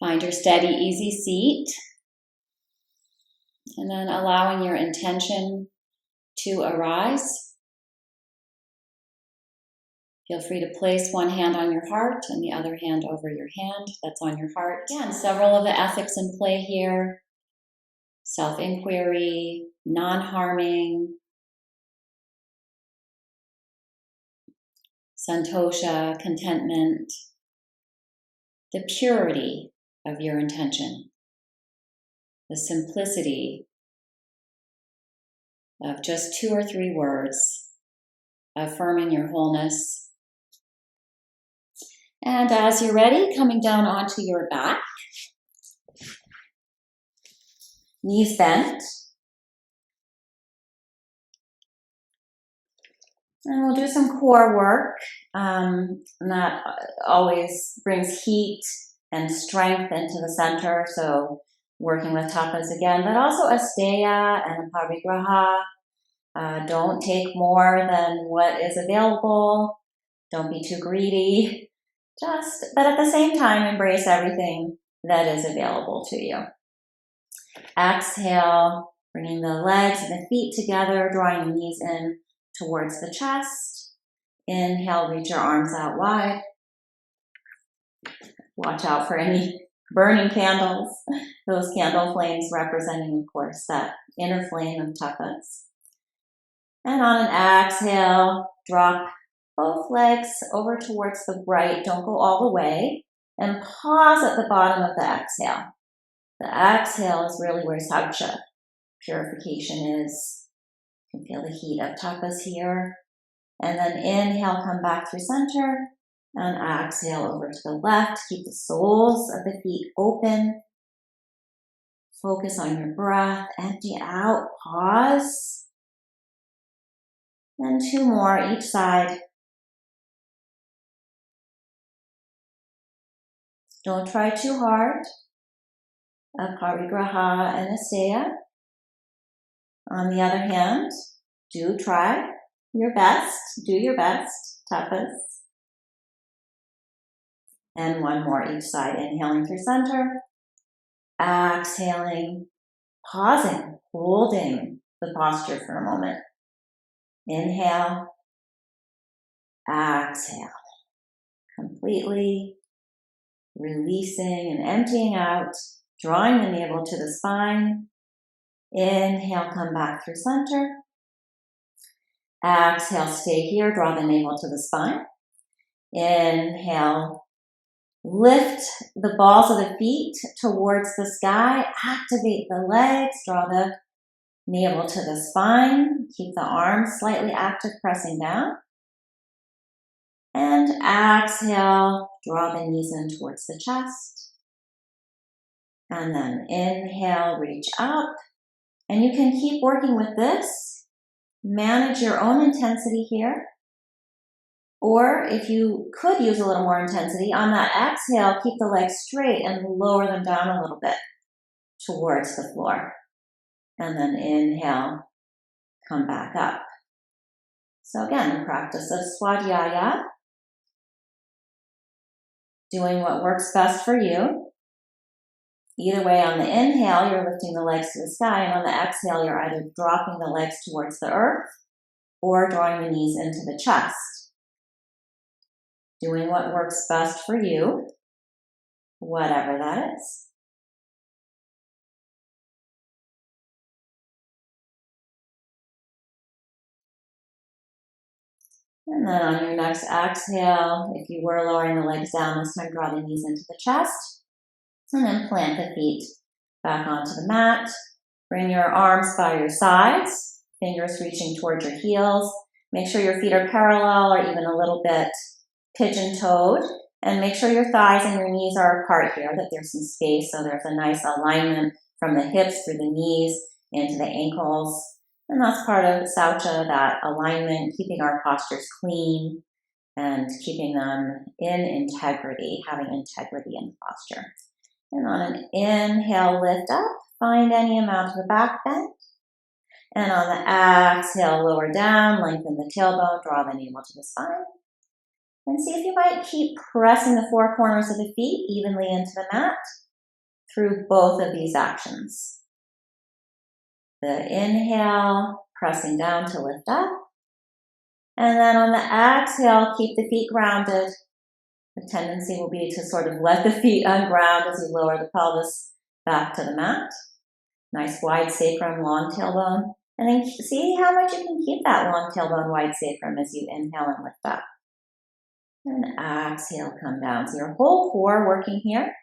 Find your steady, easy seat, and then allowing your intention to arise. Feel free to place one hand on your heart and the other hand over your hand that's on your heart. Again, several of the ethics in play here. Self-inquiry, non-harming, santosha, contentment, the purity of your intention, the simplicity of just 2 or 3 words, affirming your wholeness. And as you're ready, coming down onto your back, knees bent. And we'll do some core work. And that always brings heat and strength into the center. So working with tapas again, but also asteya and parigraha. Don't take more than what is available. Don't be too greedy. But at the same time, embrace everything that is available to you. Exhale, bringing the legs and the feet together, drawing the knees in towards the chest. Inhale, reach your arms out wide. Watch out for any burning candles. Those candle flames representing, of course, that inner flame of tapas. And on an exhale, drop both legs over towards the right. Don't go all the way. And pause at the bottom of the exhale. The exhale is really where saucha, purification is. You can feel the heat of tapas here. And then inhale, come back through center. And exhale over to the left. Keep the soles of the feet open. Focus on your breath. Empty out. Pause. And 2 more each side. Don't try too hard. Parigraha and asteya. On the other hand, do try your best. Do your best. Tapas. And 1 more each side. Inhaling through center. Exhaling. Pausing. Holding the posture for a moment. Inhale. Exhale. Completely releasing and emptying out. Drawing the navel to the spine. Inhale, come back through center. Exhale, stay here. Draw the navel to the spine. Inhale. Lift the balls of the feet towards the sky. Activate the legs. Draw the navel to the spine. Keep the arms slightly active, pressing down. And exhale. Draw the knees in towards the chest. And then inhale, reach up. And you can keep working with this. Manage your own intensity here. Or if you could use a little more intensity, on that exhale, keep the legs straight and lower them down a little bit towards the floor. And then inhale, come back up. So again, the practice of swadhyaya. Doing what works best for you. Either way, on the inhale, you're lifting the legs to the sky, and on the exhale, you're either dropping the legs towards the earth or drawing the knees into the chest. Doing what works best for you, whatever that is. And then on your next exhale, if you were lowering the legs down, this time draw the knees into the chest. And then plant the feet back onto the mat. Bring your arms by your sides, fingers reaching towards your heels. Make sure your feet are parallel or even a little bit pigeon-toed. And make sure your thighs and your knees are apart here, that there's some space so there's a nice alignment from the hips through the knees into the ankles. And that's part of saucha, that alignment, keeping our postures clean and keeping them in integrity, having integrity in posture. And on an inhale, lift up, find any amount of a back bend. And on the exhale, lower down, lengthen the tailbone, draw the navel to the spine. And see if you might keep pressing the four corners of the feet evenly into the mat through both of these actions. The inhale, pressing down to lift up. And then on the exhale, keep the feet grounded. The tendency will be to sort of let the feet unground as you lower the pelvis back to the mat. Nice wide sacrum, long tailbone. And then see how much you can keep that long tailbone, wide sacrum as you inhale and lift up. And exhale, come down. So your whole core working here.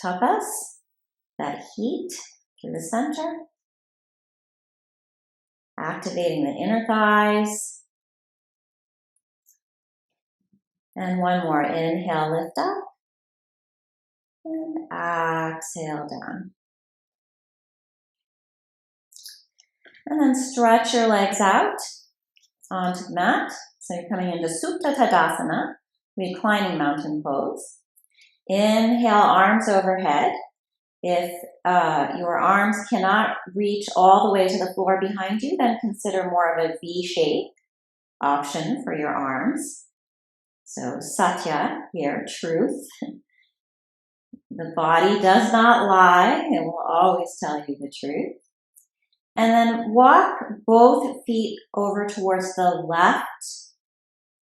Tapas, that heat through the center. Activating the inner thighs. And one more. Inhale, lift up. And exhale down. And then stretch your legs out onto the mat. So you're coming into Supta Tadasana, reclining mountain pose. Inhale, arms overhead. If your arms cannot reach all the way to the floor behind you, then consider more of a V shape option for your arms. So Satya here, truth. The body does not lie. It will always tell you the truth. And then walk both feet over towards the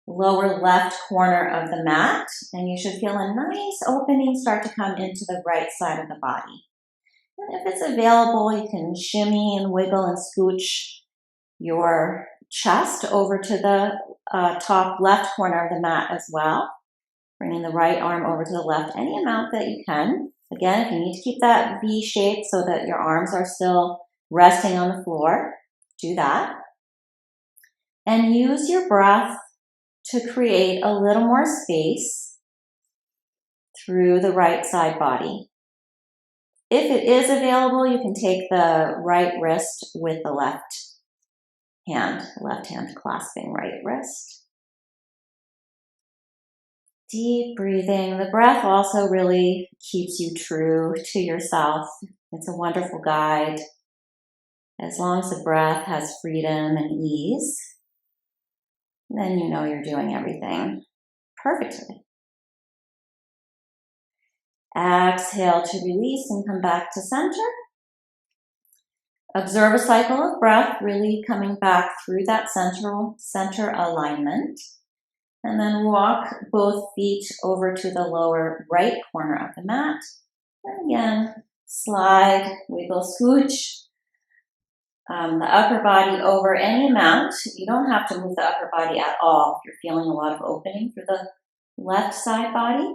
lower left corner of the mat. And you should feel a nice opening start to come into the right side of the body. And if it's available, you can shimmy and wiggle and scooch your chest over to the top left corner of the mat as well. Bringing the right arm over to the left, any amount that you can. Again, if you need to keep that V shape so that your arms are still resting on the floor, do that. And use your breath to create a little more space through the right side body. If it is available, you can take the right wrist with the left hand clasping right wrist. Deep breathing. The breath also really keeps you true to yourself. It's a wonderful guide. As long as the breath has freedom and ease, then you know you're doing everything perfectly. Exhale to release and come back to center. Observe a cycle of breath, really coming back through that center alignment. And then walk both feet over to the lower right corner of the mat. And again, slide, wiggle, scooch the upper body over any amount. You don't have to move the upper body at all if you're feeling a lot of opening through the left side body.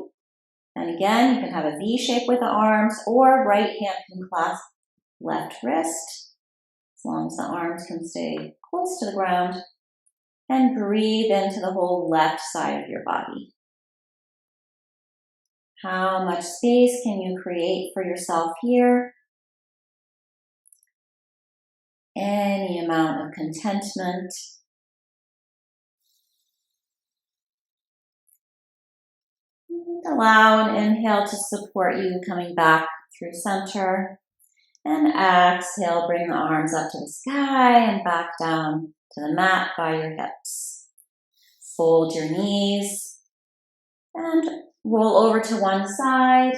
And again, you can have a V shape with the arms, or right hand can clasp left wrist, as long as the arms can stay close to the ground. And breathe into the whole left side of your body. How much space can you create for yourself here? Any amount of contentment. And allow an inhale to support you coming back through center. And exhale, bring the arms up to the sky and back down to the mat by your hips. Fold your knees and roll over to one side.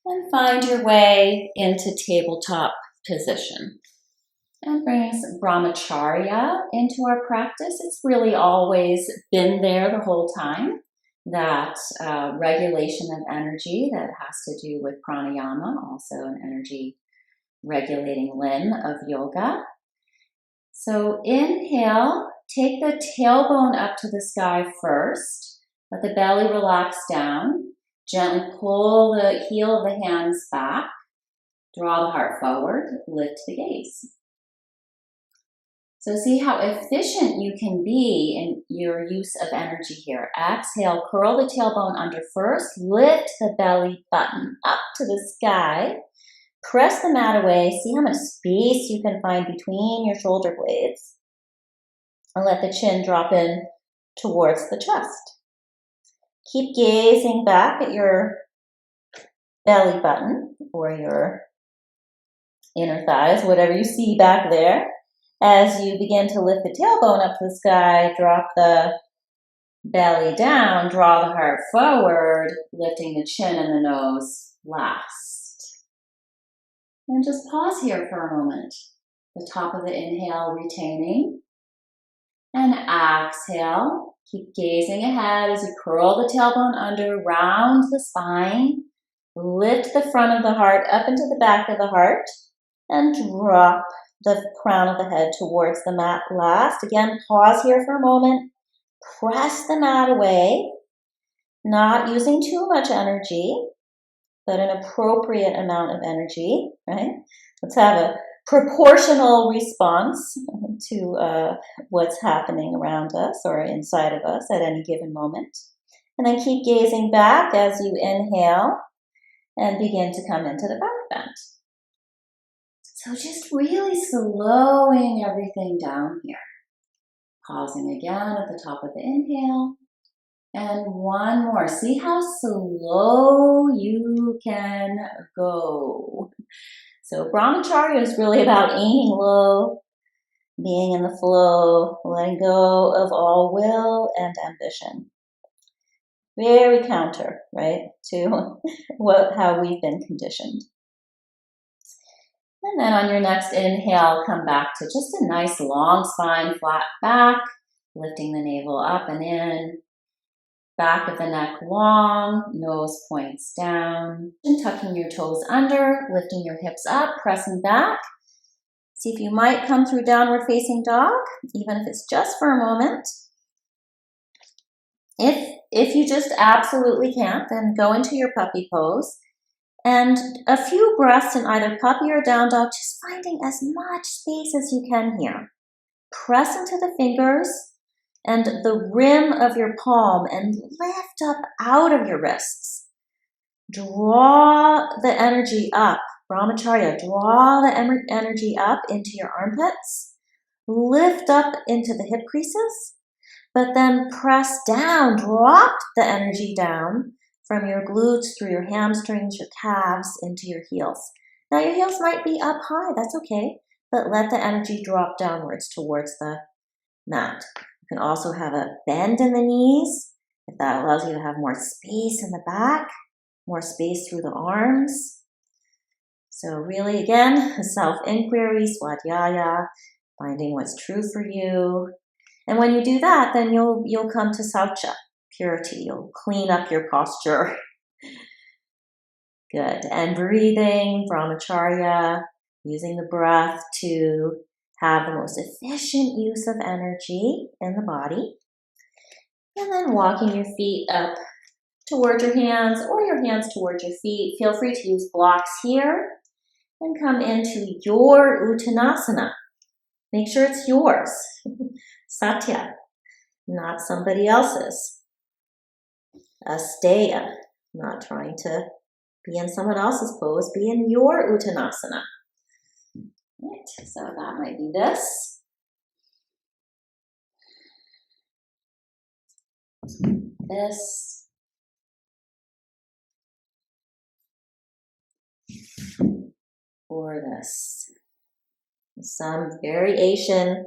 And find your way into tabletop position. And bringing some brahmacharya into our practice. It's really always been there the whole time. That regulation of energy that has to do with pranayama, also an energy regulating limb of yoga. So inhale, take the tailbone up to the sky first. Let the belly relax down. Gently pull the heel of the hands back. Draw the heart forward. Lift the gaze. So see how efficient you can be in your use of energy here. Exhale, curl the tailbone under first. Lift the belly button up to the sky. Press the mat away. See how much space you can find between your shoulder blades. And let the chin drop in towards the chest. Keep gazing back at your belly button or your inner thighs, whatever you see back there. As you begin to lift the tailbone up to the sky, drop the belly down, draw the heart forward, lifting the chin and the nose last. And just pause here for a moment. The top of the inhale retaining. And exhale. Keep gazing ahead as you curl the tailbone under, round the spine. Lift the front of the heart up into the back of the heart. And drop the crown of the head towards the mat last. Again, pause here for a moment. Press the mat away. Not using too much energy, but an appropriate amount of energy, right? Let's have a proportional response to what's happening around us or inside of us at any given moment. And then keep gazing back as you inhale and begin to come into the back bend. So just really slowing everything down here. Pausing again at the top of the inhale. And one more. See how slow you can go. So brahmacharya is really about aiming low, being in the flow, letting go of all will and ambition. Very counter, right, to how we've been conditioned. And then on your next inhale, come back to just a nice long spine, flat back, lifting the navel up and in. Back of the neck long, nose points down, and tucking your toes under, lifting your hips up, pressing back. See if you might come through downward facing dog, even if it's just for a moment. If you just absolutely can't, then go into your puppy pose. And a few breaths in either puppy or down dog, just finding as much space as you can here. Press into the fingers and the rim of your palm and lift up out of your wrists. Draw the energy up. Brahmacharya, draw the energy up into your armpits. Lift up into the hip creases, but then press down. Drop the energy down from your glutes through your hamstrings, your calves, into your heels. Now your heels might be up high, that's okay, but let the energy drop downwards towards the mat. You can also have a bend in the knees, if that allows you to have more space in the back, more space through the arms. So really, again, self-inquiry, swadhyaya, finding what's true for you. And when you do that, then you'll come to saucha, purity. You'll clean up your posture. Good. And breathing, brahmacharya, using the breath to have the most efficient use of energy in the body. And then walking your feet up towards your hands or your hands towards your feet. Feel free to use blocks here and come into your uttanasana. Make sure it's yours. Satya, not somebody else's. Asteya, not trying to be in someone else's pose. Be in your uttanasana. Right, so that might be this. This. Or this. Some variation.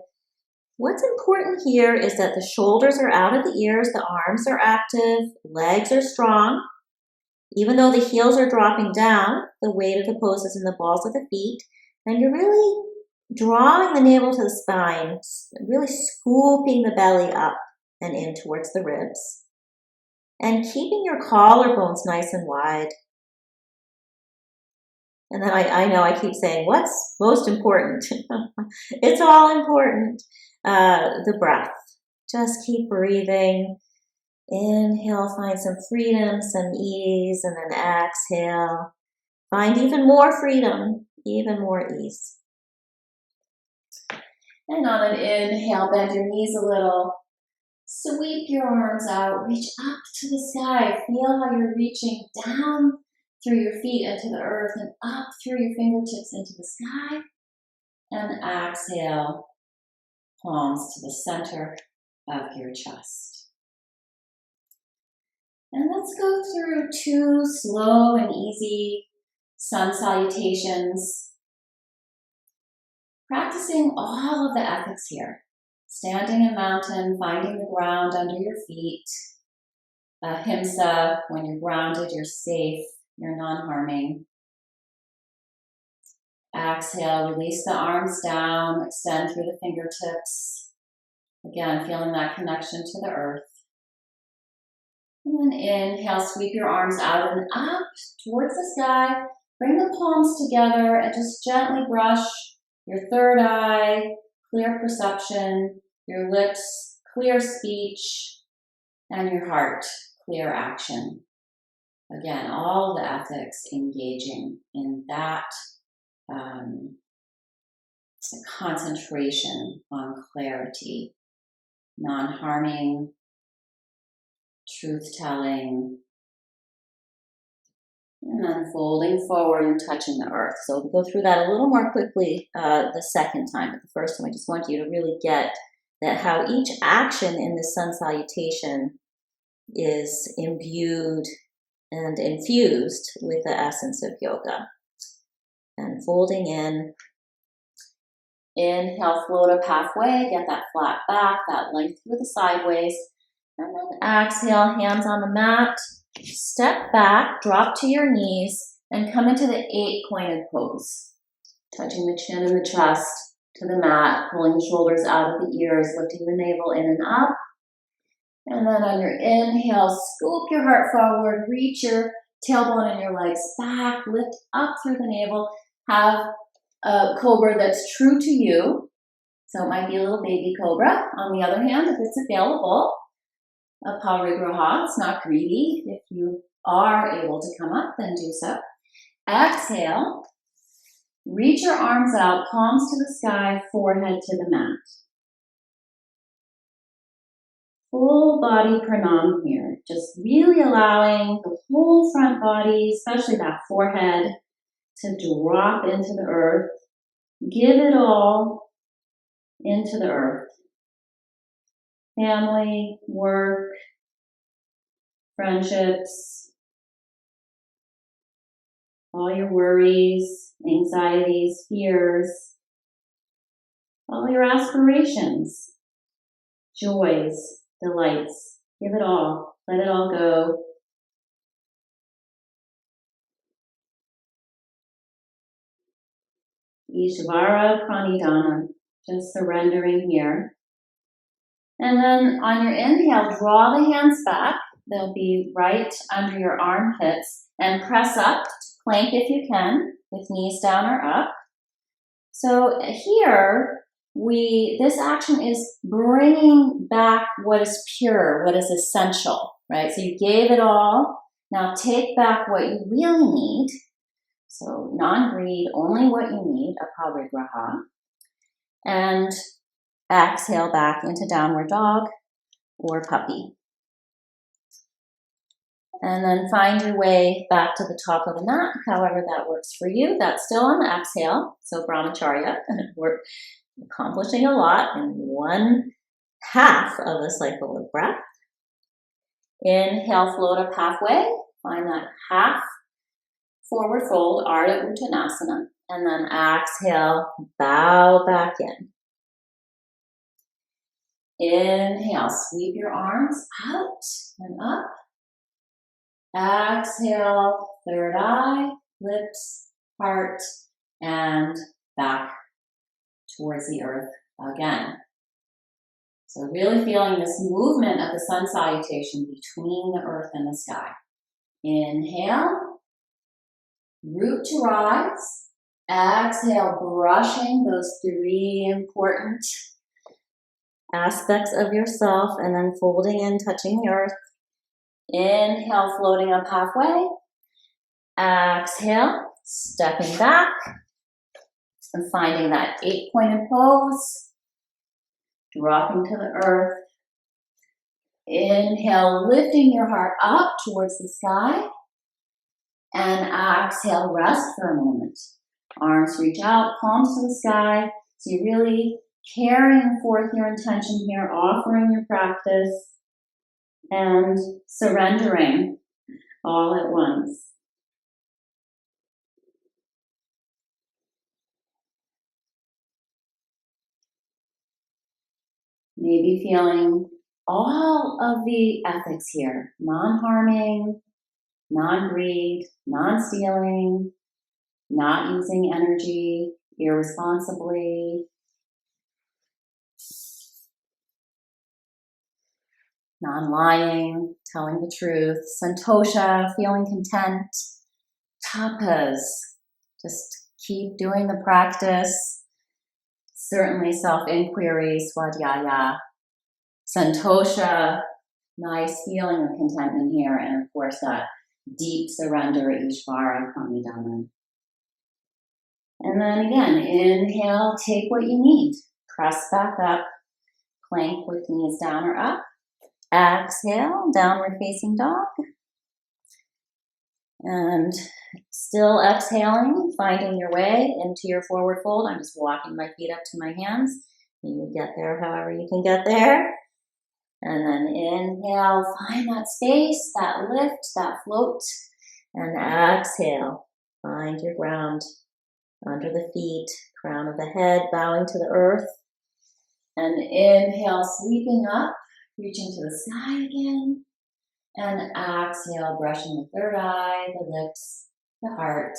What's important here is that the shoulders are out of the ears, the arms are active, legs are strong. Even though the heels are dropping down, the weight of the pose is in the balls of the feet. And you're really drawing the navel to the spine, really scooping the belly up and in towards the ribs. And keeping your collarbones nice and wide. And then I know I keep saying, what's most important? It's all important. The breath. Just keep breathing. Inhale, find some freedom, some ease, and then exhale. Find even more freedom, even more ease. And on an inhale, bend your knees a little. Sweep your arms out, reach up to the sky. Feel how you're reaching down through your feet into the earth and up through your fingertips into the sky. And exhale. palms to the center of your chest. And let's go through 2 slow and easy sun salutations, practicing all of the ethics here. Standing in mountain, finding the ground under your feet. Ahimsa, when you're grounded, you're safe, you're non-harming. Exhale, release the arms down, extend through the fingertips. Again, feeling that connection to the earth. And then inhale, sweep your arms out and up towards the sky. Bring the palms together and just gently brush your third eye, clear perception, your lips, clear speech, and your heart, clear action. Again, all the ethics engaging in that concentration on clarity, non-harming, truth-telling, and then folding forward and touching the earth. So we'll go through that a little more quickly the second time. But the first time, I just want you to really get that how each action in the sun salutation is imbued and infused with the essence of yoga. And folding in. Inhale, float up halfway, get that flat back, that length through the sideways. And then exhale, hands on the mat. Step back, drop to your knees, and come into the 8-pointed pose. Touching the chin and the chest to the mat, pulling the shoulders out of the ears, lifting the navel in and up. And then on your inhale, scoop your heart forward, reach your tailbone and your legs back, lift up through the navel. Have a cobra that's true to you. So it might be a little baby cobra. On the other hand, if it's available, a parigraha, it's not greedy. If you are able to come up, then do so. Exhale, reach your arms out, palms to the sky, forehead to the mat. Full body pranam here, just really allowing the whole front body, especially that forehead, to drop into the earth. Give it all into the earth. Family, work, friendships, all your worries, anxieties, fears, all your aspirations, joys, delights. Give it all. Let it all go. Ishvara Pranidhana, just surrendering here. And then on your inhale, draw the hands back. They'll be right under your armpits and press up to plank if you can, with knees down or up. So here, this action is bringing back what is pure, what is essential, right? So you gave it all. Now take back what you really need. So non-greed, only what you need, a parigraha. And exhale back into downward dog or puppy. And then find your way back to the top of the mat, however that works for you. That's still on the exhale, so brahmacharya. We're accomplishing a lot in 1/2 of a cycle of breath. Inhale, float up halfway. Find that half forward fold, Ardha Uttanasana. And then exhale, bow back in. Inhale, sweep your arms out and up. Exhale, third eye, lips, heart, and back towards the earth again. So really feeling this movement of the sun salutation between the earth and the sky. Inhale, root to rise. Exhale, brushing those 3 important aspects of yourself and then folding in, touching the earth. Inhale, floating up halfway. Exhale, stepping back and finding that 8-pointed pose. Dropping to the earth. Inhale, lifting your heart up towards the sky. And exhale, rest for a moment. Arms reach out, palms to the sky. So you really carrying forth your intention here, offering your practice, and surrendering all at once. Maybe feeling all of the ethics here: non-harming, non-greed, non-stealing, not using energy irresponsibly, non-lying, telling the truth, santosha, feeling content, tapas, just keep doing the practice. Certainly self-inquiry, swadhyaya, santosha, nice feeling of contentment here, and of course that deep surrender, ishvara, pranidhana. And then again, inhale, take what you need. Press back up, plank with knees down or up. Exhale, downward facing dog. And still exhaling, finding your way into your forward fold. I'm just walking my feet up to my hands. You get there however you can get there. And then inhale, find that space, that lift, that float. And exhale, find your ground under the feet, crown of the head, bowing to the earth. And inhale, sweeping up, reaching to the sky again. And exhale, brushing the third eye, the lips, the heart.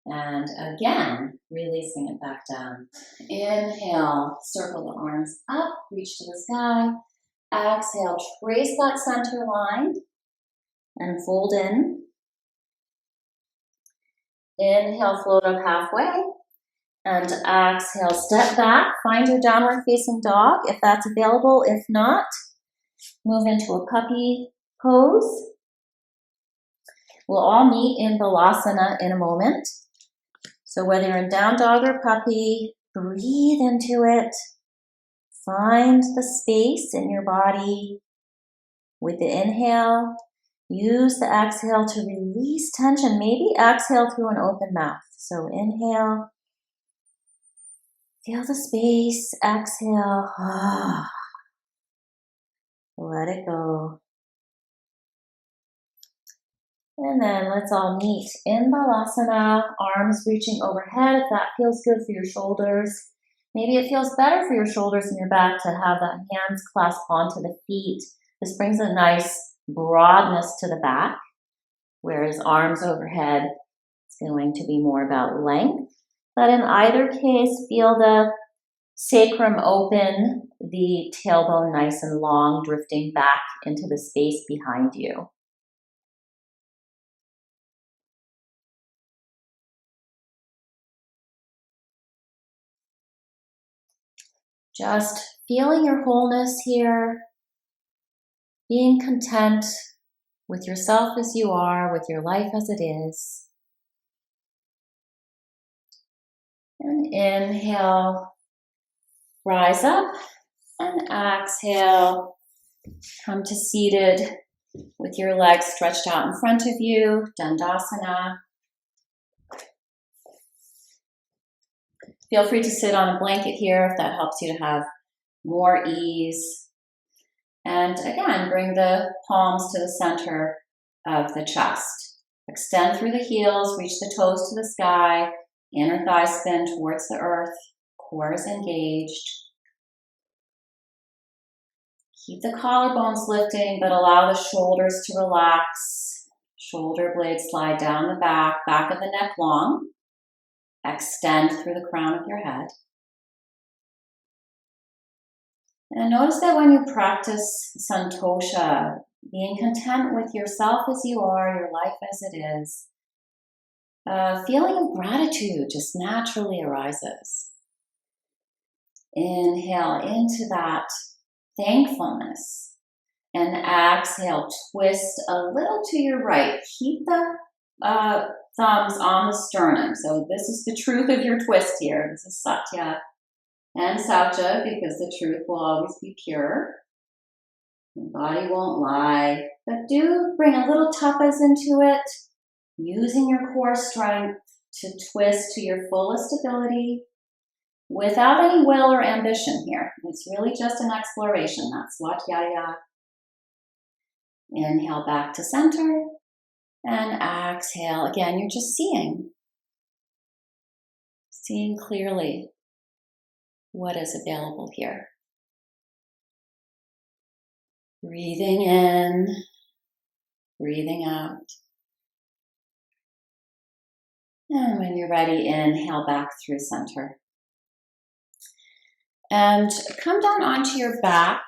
And again, releasing it back down. Inhale, circle the arms up, reach to the sky. Exhale, trace that center line and fold in. Inhale, float up halfway. And exhale, step back, find your downward facing dog if that's available. If not, move into a puppy pose. We'll all meet in Balasana in a moment. So whether you're in down dog or puppy, breathe into it. Find the space in your body. With the inhale, use the exhale to release tension. Maybe exhale through an open mouth. So inhale. Feel the space, exhale, let it go. And then let's all meet in Balasana, arms reaching overhead if that feels good for your shoulders. Maybe it feels better for your shoulders and your back to have the hands clasp onto the feet. This brings a nice broadness to the back, whereas arms overhead is going to be more about length. But in either case, feel the sacrum open, the tailbone nice and long, drifting back into the space behind you. Just feeling your wholeness here, being content with yourself as you are, with your life as it is. And inhale, rise up, and exhale, come to seated with your legs stretched out in front of you, Dandasana. Feel free to sit on a blanket here if that helps you to have more ease. And again, bring the palms to the center of the chest. Extend through the heels, reach the toes to the sky, inner thigh spin towards the earth, core is engaged. Keep the collarbones lifting, but allow the shoulders to relax. Shoulder blades slide down the back, back of the neck long. Extend through the crown of your head. And notice that when you practice santosha, being content with yourself as you are, your life as it is, a feeling of gratitude just naturally arises. Inhale into that thankfulness. And exhale, twist a little to your right. Keep the thumbs on the sternum. So this is the truth of your twist here. This is satya and saucha, because the truth will always be pure. Your body won't lie. But do bring a little tapas into it, using your core strength to twist to your fullest ability. without any will or ambition here. It's really just an exploration. That's Swathyaya. Inhale back to center and exhale. Again, you're just seeing clearly what is available here. Breathing in, breathing out. And when you're ready, inhale back through center. And come down onto your back.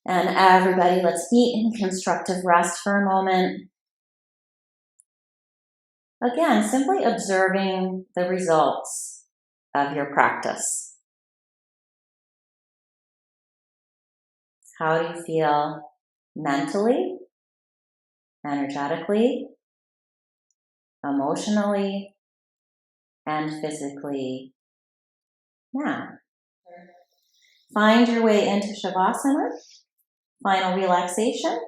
And everybody, let's be in constructive rest for a moment. Again, simply observing the results of your practice. How do you feel mentally, energetically, emotionally, and physically now? Find your way into Shavasana, final relaxation.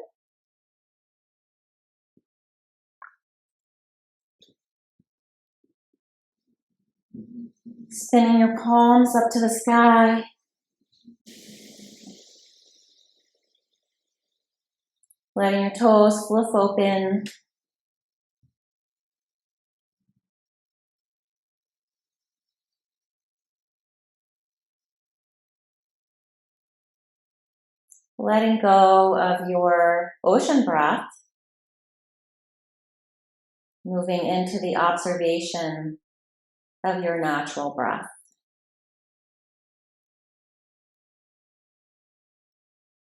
Spinning your palms up to the sky. Letting your toes fluff open. Letting go of your ocean breath. Moving into the observation of your natural breath.